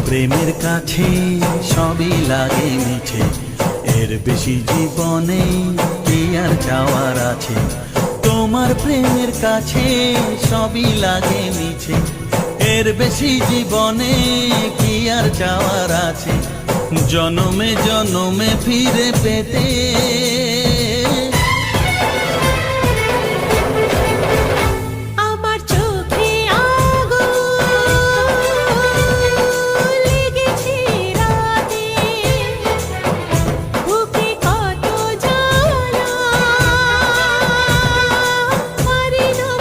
প্রেমের কাছে সবই লাগে মিছে, এর বেশি জীবনে কি আর চাওয়ার আছে। তোমার প্রেমের কাছে সবই লাগে মিছে, এর বেশি জীবনে কি আর চাওয়ার আছে। জনমে জনমে ফিরে পেতে